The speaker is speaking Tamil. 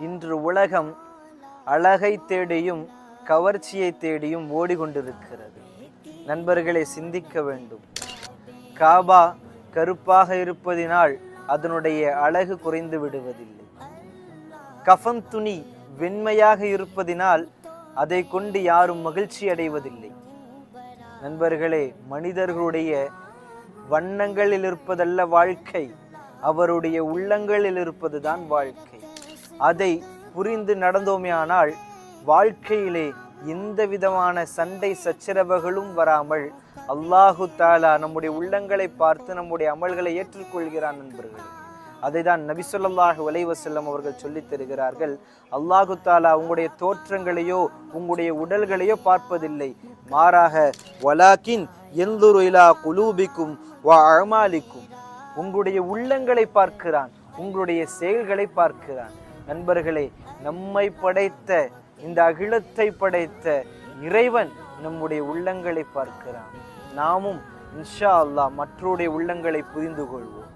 இன்று உலகம் அழகை தேடியும் கவர்ச்சியை தேடியும் ஓடிக்கொண்டிருக்கிறது. நண்பர்களை சிந்திக்க வேண்டும். காபா கருப்பாக இருப்பதினால் அதனுடைய அழகு குறைந்து விடுவதில்லை. கஃன் துணி வெண்மையாக இருப்பதினால் அதை கொண்டு யாரும் மகிழ்ச்சி அடைவதில்லை. நண்பர்களே, மனிதர்களுடைய வண்ணங்களில் இருப்பதல்ல வாழ்க்கை, அவருடைய உள்ளங்களில் இருப்பதுதான் வாழ்க்கை. அதை புரிந்து நடந்தோமேயானால் வாழ்க்கையிலே எந்த விதமான சண்டை சச்சரவுகளும் வராமல் அல்லாஹு தாலா நம்முடைய உள்ளங்களை பார்த்து நம்முடைய அமல்களை ஏற்றுக்கொள்கிறான். நண்பர்களே, அதை தான் நபி ஸல்லல்லாஹு அலைஹி வஸல்லம் அவர்கள் சொல்லித் தருகிறார்கள். அல்லாஹு தாலா உங்களுடைய தோற்றங்களையோ உங்களுடைய உடல்களையோ பார்ப்பதில்லை, மாறாக வலாக்கின் யன்துரு இலா குலூபிக்கும் வ அமாலிக்கும், உங்களுடைய உள்ளங்களை பார்க்கிறான், உங்களுடைய செயல்களை பார்க்கிறான். நண்பர்களே, நம்மை படைத்த இந்த அகிலத்தை படைத்த இறைவன் நம்முடைய உள்ளங்களை பார்க்கிறான். நாமும் இன்ஷா அல்லாஹ் மற்றவருடைய உள்ளங்களை புரிந்து கொள்வோம்.